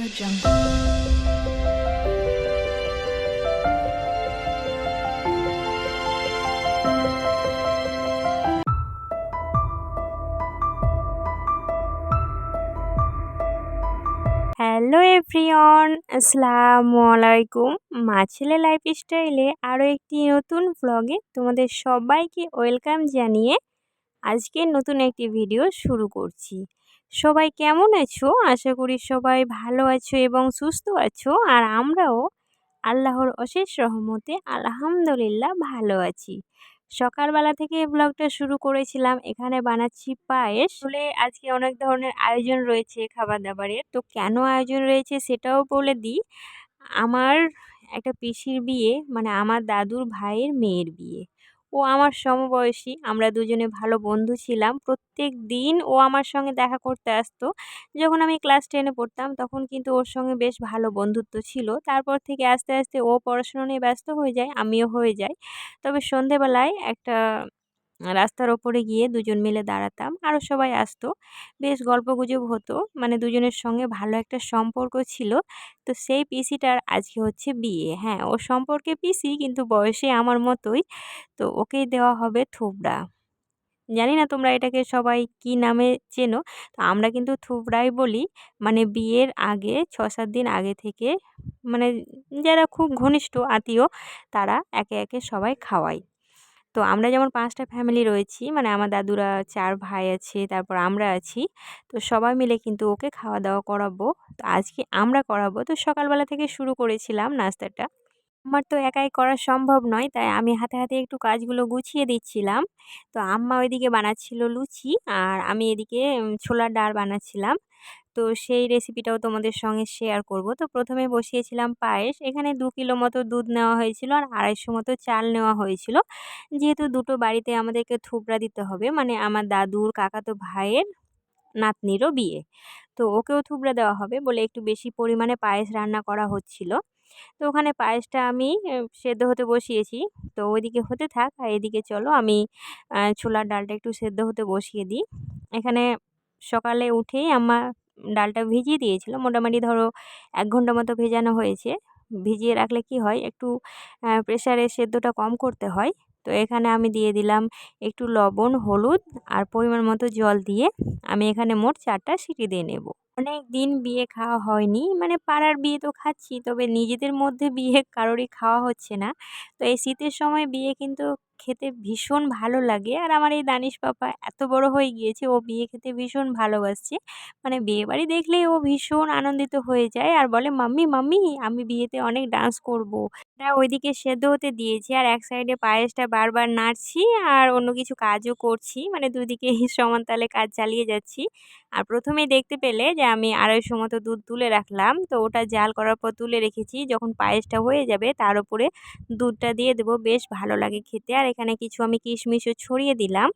AudioJungle. Hello everyone, আসসালামু আলাইকুম। মা ছেলে লাইফস্টাইলে আরও একটি নতুন ভ্লগে তোমাদের সবাইকে ওয়েলকাম জানিয়ে আজকে নতুন একটি ভিডিও শুরু করছি। সবাই কেমন আছো? আশা করি সবাই ভালো আছো এবং সুস্থ আছো। আর আমরাও আল্লাহর অশেষ রহমতে আলহামদুলিল্লাহ ভালো আছি। সকালবেলা থেকে ব্লগটা শুরু করেছিলাম, এখানে বানাচ্ছি পায়েস। আসলে আজকে অনেক ধরনের আয়োজন রয়েছে খাবার দাবারের, তো কেন আয়োজন রয়েছে সেটাও বলে দিই। আমার একটা পিসির বিয়ে, মানে আমার দাদুর ভাইয়ের মেয়ের বিয়ে। ও আমার সমবয়সী, আমরা দুজনে ভালো বন্ধু ছিলাম। প্রত্যেক দিন ও আমার সঙ্গে দেখা করতে আসতো। যখন আমি ক্লাস 10-এ পড়তাম তখন কিন্তু ওর সঙ্গে বেশ ভালো বন্ধুত্ব ছিল। তারপর থেকে আস্তে আস্তে ও পড়াশোনা নিয়ে ব্যস্ত হয়ে যায়, আমিও হয়ে যাই। তবে সন্ধেবেলায় একটা রাস্তার ওপরে গিয়ে দুজন মিলে দাঁড়াতাম, আরও সবাই আসতো। বেশ গল্পগুজব হতো, মানে দুজনের সঙ্গে ভালো একটা সম্পর্ক ছিল। তো সেই পিসিটার আজকে হচ্ছে বিয়ে। হ্যাঁ, ও সম্পর্কে পিসি কিন্তু বয়সে আমার মতোই। তো ওকেই দেওয়া হবে থুবড়া। জানি না তোমরা এটাকে সবাই কি নামে চেনো। তো আমরা কিন্তু থুবড়াই বলি। মানে বিয়ের আগে ৬-৭ দিন আগে থেকে, মানে যারা খুব ঘনিষ্ঠ আত্মীয় তারা একে একে সবাই খাওয়ায়। তো আমরা যেমন ৫ টা ফ্যামিলি রয়েছি, মানে আমার দাদুরা ৪ ভাই আছে, তারপর আমরা আছি। তো সবাই মিলে কিন্তু ওকে খাওয়া-দাওয়া করাবো। তো আজকে আমরা করাবো। তো সকালবেলা থেকে শুরু করেছিলাম নাস্তাটা। আমার তো একাই করা সম্ভব নয়, তাই আমি হাতে হাতে একটু কাজগুলো গুছিয়ে দিচ্ছিলাম। তো আম্মা ওইদিকে বানাচ্ছিল লুচি, আর আমি এদিকে ছোলার ডাল বানাচ্ছিলাম। তো সেই রেসিপিটাও তোমাদের সঙ্গে শেয়ার করব। তো প্রথমে বসিয়েছিলাম পায়েস। এখানে ২ কিলো মতো দুধ নেওয়া হয়েছিল আর ২৫০ মতো চাল নেওয়া হয়েছিল। যেহেতু দুটো বাড়িতে আমাদেরকে থুবড়া দিতে হবে, মানে আমার দাদুর কাকাতো ভাইয়ের নাতনিরও বিয়ে। তো ওকেও থুবড়া দেওয়া হবে বলে একটু বেশি পরিমাণে পায়েস রান্না করা হচ্ছিল। তো ওখানে পায়েসটা আমি সেদ্ধ হতে বসিয়েছি। তো ওইদিকে হতে থাক, আর এদিকে চলো আমি ছোলার ডালটা একটু সেদ্ধ হতে বসিয়ে দিই। এখানে সকালে উঠেই আম্মা ডালটা ভিজিয়ে দিয়েছিল। মোটামুটি ধরো ১ ঘন্টা মতো ভেজানো হয়েছে। ভিজিয়ে রাখলে কি হয়, একটু প্রেসারে সেদ্ধটা কম করতে হয়। তো এখানে আমি দিয়ে দিলাম একটু লবণ, হলুদ আর পরিমাণ মতো জল দিয়ে আমি এখানে মোট ৪ টা সিটি দিয়ে নেব। অনেকদিন বিয়ে খাওয়া হয়নি। মানে পাড়ার বিয়ে তো খাচ্ছি, তবে নিজেদের মধ্যে বিয়ে কারোরই খাওয়া হচ্ছে না। তো এই শীতের সময় বিয়ে কিন্তু খেতে ভীষণ ভালো লাগে। আর আমার এই দানিশ পাপা এত বড় হয়ে গিয়েছে, ও বিয়ে খেতে ভীষণ ভালোবাসছে। মানে বিয়েবাড়ি দেখলেই ও ভীষণ আনন্দিত হয়ে যায় আর বলে, "মাম্মি, মাম্মি আমি বিয়েতে অনেক ডান্স করব।" ওইদিকে সেদ্ধ হতে দিয়েছি আর এক সাইডে পায়েসটা বারবার নাড়ছি আর অন্য কিছু কাজও করছি। মানে দুদিকেই সমান তালে কাজ চালিয়ে যাচ্ছি। আর প্রথমেই দেখতে পেলে যে আমি ২৫০ মতো দুধ তুলে রাখলাম। তো ওটা জাল করার পর তুলে রেখেছি। যখন পায়েসটা হয়ে যাবে তার উপরে দুধটা দিয়ে দেবো, বেশ ভালো লাগে খেতে। আর এখানে কিছু আমি কিশমিশও ছড়িয়ে দিলাম।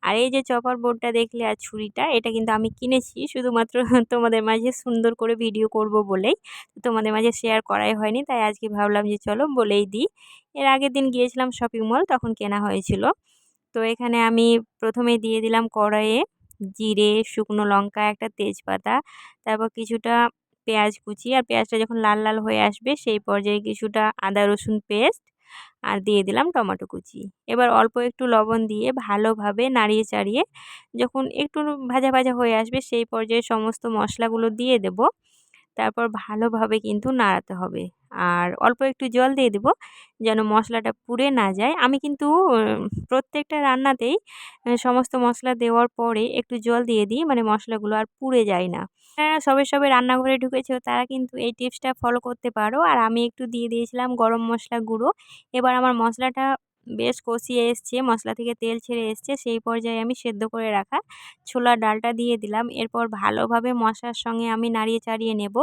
আর এই যে চপার বোর্ডটা দেখলে আর ছুরিটা, এটা কিন্তু আমি কিনেছি শুধুমাত্র তোমাদের মাঝে সুন্দর করে ভিডিও করব বলেই। তোমাদের মাঝে শেয়ার করাই হয়নি, তাই আজকে ভাবলাম যে চলো বলেই দিই। এর আগের দিন গিয়েছিলাম শপিং মল, তখন কেনা হয়েছিল। তো এখানে আমি প্রথমে দিয়ে দিলাম কড়াইয়ে জিরে, শুকনো লঙ্কা, একটা তেজপাতা, তারপর কিছুটা পেঁয়াজ কুচি। আর পেঁয়াজটা যখন লাল লাল হয়ে আসবে সেই পর্যায়ে কিছুটা আদা রসুন পেস্ট আর দিয়ে দিলাম টমেটো কুচি। এবার অল্প একটু লবণ দিয়ে ভালোভাবে নাড়িয়ে চাড়িয়ে যখন একটু ভাজা ভাজা হয়ে আসবে সেই পর্যায়ে সমস্ত মশলাগুলো দিয়ে দেব। তারপর ভালোভাবে কিন্তু নাড়াতে হবে। আর অল্প একটু জল দিয়ে দেব যেন মশলাটা পুড়ে না যায়। আমি কিন্তু প্রত্যেকটা রান্নাতেই সমস্ত মশলা দেওয়ার পরে একটু জল দিয়ে দিই, মানে মশলাগুলো আর পুড়ে যায় না। যারা সবে সবে রান্নাঘরে ঢুকেছো তারা কিন্তু এই টিপসটা ফলো করতে পারো। আর আমি একটু দিয়ে দিয়েছিলাম গরম মশলা গুঁড়ো। এবার আমার মশলাটা বেশ কষিয়ে এসছে, মশলা থেকে তেল ছেড়ে এসছে, সেই পর্যায়ে আমি সেদ্ধ করে রাখা ছোলার ডালটা দিয়ে দিলাম। এরপর ভালোভাবে মশলার সঙ্গে আমি নাড়িয়ে চাড়িয়ে নেব।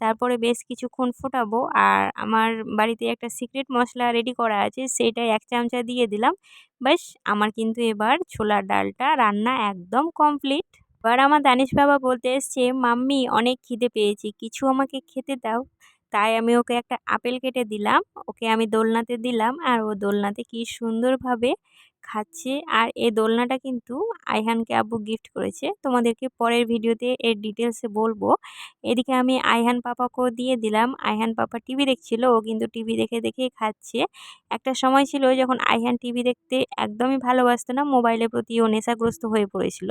তারপরে বেশ কিছুক্ষণ ফোটাবো। আর আমার বাড়িতে একটা সিক্রেট মশলা রেডি করা আছে, সেইটাই ১ চামচা দিয়ে দিলাম। ব্যাস, আমার কিন্তু এবার ছোলার ডালটা রান্না একদম কমপ্লিট। এবার আমার দানিশ বাবা বলতে এসছে, "মাম্মি অনেক খিদে পেয়েছে, কিছু আমাকে খেতে দাও।" তাই আমি ওকে একটা আপেল কেটে দিলাম। ওকে আমি দোলনাতে দিলাম আর ও দোলনাতে কি সুন্দরভাবে খাচ্ছে। আর এই দোলনাটা কিন্তু আইহানকে আব্বু গিফট করেছে। তোমাদেরকে পরের ভিডিওতে এর ডিটেলসে বলবো। এদিকে আমি আইহান পাপাকেও দিয়ে দিলাম। আইহান পাপা টিভি দেখছিল, ও কিন্তু টিভি দেখে দেখেই খাচ্ছে। একটা সময় ছিল যখন আইহান টিভি দেখতে একদমই ভালোবাসতো না, মোবাইলের প্রতি ও নেশাগ্রস্ত হয়ে পড়েছিল।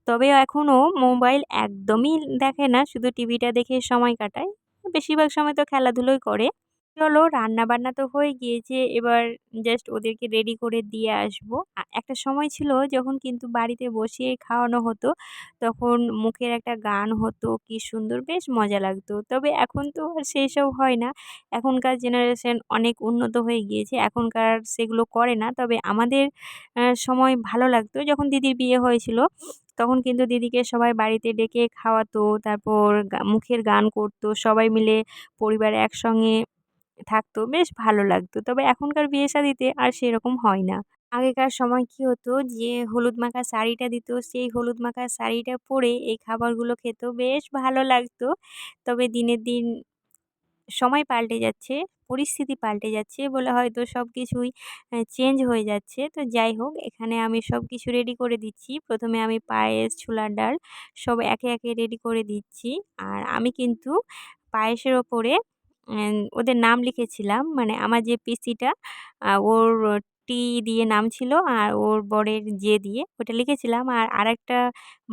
তবে এখনও মোবাইল একদমই দেখে না, শুধু টিভিটা দেখে সময় কাটায়। বেশিরভাগ সময় তো খেলাধুলোই করে। চলো রান্নাবান্না তো হয়ে গিয়েছে, এবার জাস্ট ওদেরকে রেডি করে দিয়ে আসবো। একটা সময় ছিল যখন কিন্তু বাড়িতে বসিয়ে খাওয়ানো হতো, তখন মুখের একটা গান হতো, কি সুন্দর বেশ মজা লাগতো। তবে এখন তো আর সেইসব হয় না। এখনকার জেনারেশন অনেক উন্নত হয়ে গিয়েছে, এখনকার সেগুলো করে না। তবে আমাদের সময় ভালো লাগতো যখন দিদির বিয়ে হয়েছিল, তখন কিন্তু দিদিকে সবাই বাড়িতে ডেকে খাওয়াতো, তারপর মুখের গান করতো, সবাই মিলে পরিবার একসঙ্গে থাকতো, বেশ ভালো লাগতো। তবে এখনকার বিয়ে-শাদিতে আর সেরকম হয় না। আগেকার সময় কি হতো যে হলুদ মাখা শাড়িটা দিত, সেই হলুদ মাখা শাড়িটা পরে এই খাবারগুলো খেত, বেশ ভালো লাগতো। তবে দিনের দিন সময় পাল্টে যাচ্ছে, পরিস্থিতি পাল্টে যাচ্ছে বলে হয়তো সবকিছুই চেঞ্জ হয়ে যাচ্ছে। তো যাই হোক, এখানে আমি সবকিছু রেডি করে দিচ্ছি। প্রথমে আমি পায়েস, ছোলার ডাল সব একে একে রেডি করে দিচ্ছি। আর আমি কিন্তু পায়েসের ওপরে ওদের নাম লিখেছিলাম। মানে আমার যে পিসিটা ওর টি দিয়ে নাম ছিল, আর ওর বরের জে দিয়ে ওটা লিখেছিলাম। আর আরেকটা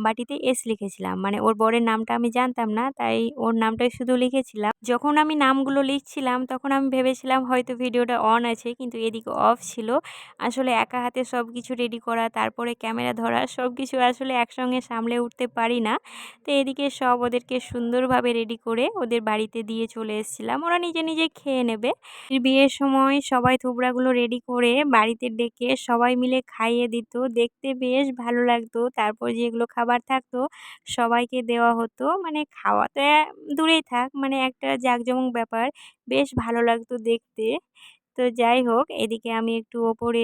বাটিতে এস লিখেছিলাম। মানে ওর বরের নামটা আমি জানতাম না, তাই ওর নামটাই শুধু লিখেছিলাম। যখন আমি নামগুলো লিখছিলাম তখন আমি ভেবেছিলাম হয়তো ভিডিওটা অন আছে, কিন্তু এদিকে অফ ছিল। আসলে একা হাতে সবকিছু রেডি করা, তারপরে ক্যামেরা ধরা, সবকিছু আসলে একসঙ্গে সামলে উঠতে পারি না। তো এদিকে সব ওদেরকে সুন্দরভাবে রেডি করে ওদের বাড়িতে দিয়ে চলে এসেছিলাম, ওরা নিজে নিজে খেয়ে নেবে। বিয়ের সময় সবাই থুবড়াগুলো রেডি করে বাড়িতে ডেকে সবাই মিলে খাইয়ে দিত, দেখতে বেশ ভালো লাগতো। তারপর যেগুলো খাবার থাকতো সবাইকে দেওয়া হতো। মানে খাওয়া তো দূরেই থাক, মানে একটা জাঁকজমক ব্যাপার, বেশ ভালো লাগতো দেখতে। তো যাই হোক, এদিকে আমি একটু ওপরে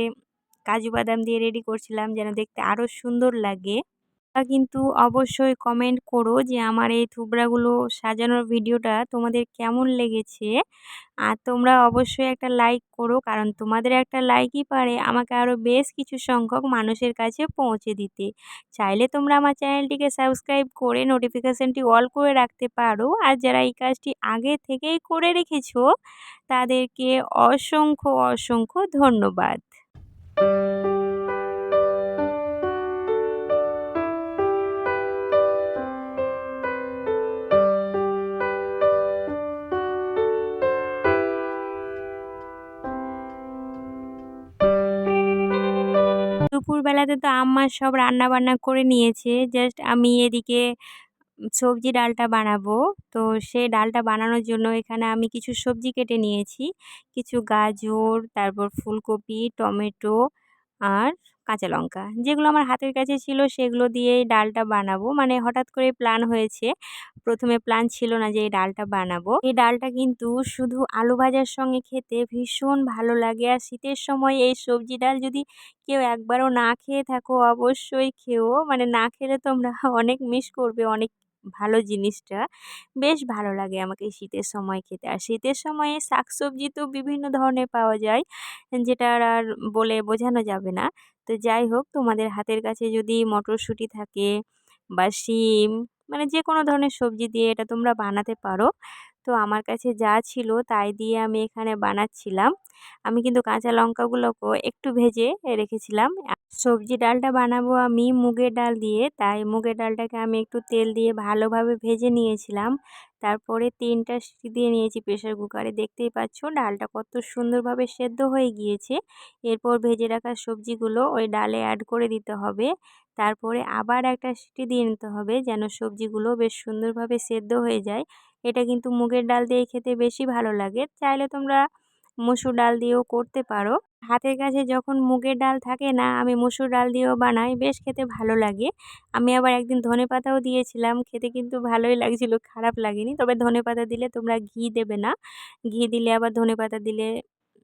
কাজু বাদাম দিয়ে রেডি করছিলাম যেন দেখতে আরও সুন্দর লাগে। কিন্তু অবশ্যই কমেন্ট করো যে আমার এই থুবড়াগুলো সাজানোর ভিডিওটা তোমাদের কেমন লেগেছে। আর তোমরা অবশ্যই একটা লাইক করো, কারণ তোমাদের একটা লাইকই পারে আমাকে আরও বেশ কিছু সংখ্যক মানুষের কাছে পৌঁছে দিতে। চাইলে তোমরা আমার চ্যানেলটিকে সাবস্ক্রাইব করে নোটিফিকেশানটি অল করে রাখতে পারো। আর যারা এই কাজটি আগে থেকেই করে রেখেছো তাদেরকে অসংখ্য অসংখ্য ধন্যবাদ। দুপুরবেলাতে তো আম্মা সব রান্নাবান্না করে নিয়েছে। জাস্ট আমি এদিকে সবজি ডালটা বানাবো। তো সেই ডালটা বানানোর জন্য এখানে আমি কিছু সবজি কেটে নিয়েছি। কিছু গাজর, তারপর ফুলকপি, টমেটো আর কাঁচা লঙ্কা। যেগুলো আমার হাতের কাছে ছিল সেগুলো দিয়েই ডালটা বানাবো। মানে হঠাৎ করে প্ল্যান হয়েছে। প্রথমে প্ল্যান ছিল না যে এই ডালটা বানাবো। এই ডালটা কিন্তু শুধু আলু ভাজার সঙ্গে খেতে ভীষণ ভালো লাগে। আর শীতের সময় এই সবজি ডাল যদি কেউ একবারও না খেয়ে থাকো অবশ্যই খেও। মানে না খেলে তোমরা অনেক মিস করবে অনেক ভালো জিনিসটা। বেশ ভালো লাগে আমাকে শীতের সময় খেতে। আর শীতের সময়ে শাকসবজি তো বিভিন্ন ধরনের পাওয়া যায়, যেটা আর বলে বোঝানো যাবে না। তো যাই হোক, তোমাদের হাতের কাছে যদি মটরশুঁটি থাকে বা শিম, মানে যে কোনো ধরনের সবজি দিয়ে এটা তোমরা বানাতে পারো। তো আমার কাছে যা ছিল তাই দিয়ে আমি এখানে বানাচ্ছিলাম। আমি কিন্তু কাঁচা লঙ্কাগুলোকেও একটু ভেজে রেখেছিলাম। সবজি ডালটা বানাবো আমি মুগের ডাল দিয়ে, তাই মুগের ডালটাকে আমি একটু তেল দিয়ে ভালোভাবে ভেজে নিয়েছিলাম। তারপরে ৩টা সিটি দিয়ে নিয়েছি প্রেসার কুকারে। দেখতেই পাচ্ছ ডালটা কত সুন্দরভাবে সেদ্ধ হয়ে গিয়েছে। এরপর ভেজে রাখা সবজিগুলো ওই ডালে অ্যাড করে দিতে হবে। তারপরে আবার একটা সিটি দিয়ে নিতে হবে যেন সবজিগুলো বেশ সুন্দরভাবে সেদ্ধ হয়ে যায়। এটা কিন্তু মুগের ডাল দিয়ে খেতে বেশি ভালো লাগে। চাইলে তোমরা মসুর ডাল দিয়েও করতে পারো। হাতের কাছে যখন মুগের ডাল থাকে না, আমি মসুর ডাল দিয়েও বানাই, বেশ খেতে ভালো লাগে। আমি আবার একদিন ধনেপাতাও দিয়েছিলাম, খেতে কিন্তু ভালোই লাগছিল, খারাপ লাগেনি। তবে ধনেপাতা দিলে তোমরা ঘি দেবে না, ঘি দিলে আবার ধনেপাতা দিলে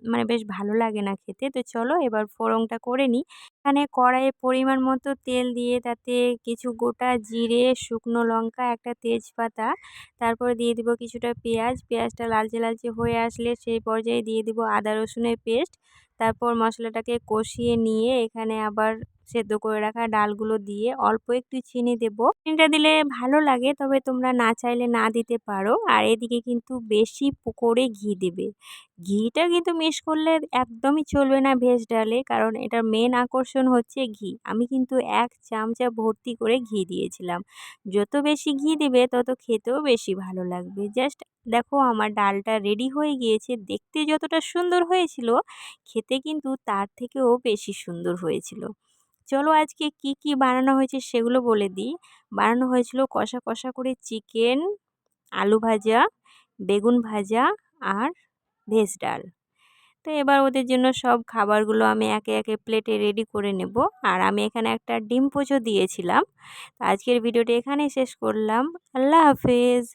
মানে বেশ ভালো লাগে না খেতে। তো চলো এবার ফোড়নটা করে নিই। এখানে কড়াইয়ে পরিমাণ মতো তেল দিয়ে তাতে কিছু গোটা জিরে, শুকনো লঙ্কা, একটা তেজপাতা, তারপরে দিয়ে দিব কিছুটা পেঁয়াজ। পেঁয়াজটা লালচে লালচে হয়ে আসলে সেই পর্যায়ে দিয়ে দিব আদা রসুনের পেস্ট। তারপর মশলাটাকে কষিয়ে নিয়ে এখানে আবার সেদ্ধ করে রাখা ডালগুলো দিয়ে অল্প একটু চিনি দেব। চিনিটা দিলে ভালো লাগে, তবে তোমরা না চাইলে না দিতে পারো। আর এদিকে কিন্তু বেশি করে ঘি দেবে। ঘিটা কিন্তু মিস করলে একদমই চলবে না ভেজ ডালে, কারণ এটার মেন আকর্ষণ হচ্ছে ঘি। আমি কিন্তু 1 চামচা ভর্তি করে ঘি দিয়েছিলাম। যত বেশি ঘি দিবে তত খেতেও বেশি ভালো লাগবে। জাস্ট দেখো আমার ডালটা রেডি হয়ে গিয়েছে। দেখতে যতটা সুন্দর হয়েছিল, খেতে কিন্তু তার থেকেও বেশি সুন্দর হয়েছিল। চলো আজকে কি কি বানানো হয়েছে সেগুলো বলে দিই। বানানো হয়েছিল কষা কষা করে চিকেন, আলু ভাজা, বেগুন ভাজা আর ভেজ ডাল। তো এবার ওদের জন্য সব খাবারগুলো আমি একে একে প্লেটে রেডি করে নেব। আর আমি এখানে একটা ডিম পোচও দিয়েছিলাম। তো আজকের ভিডিওটি এখানেই শেষ করলাম। আল্লাহ হাফেজ।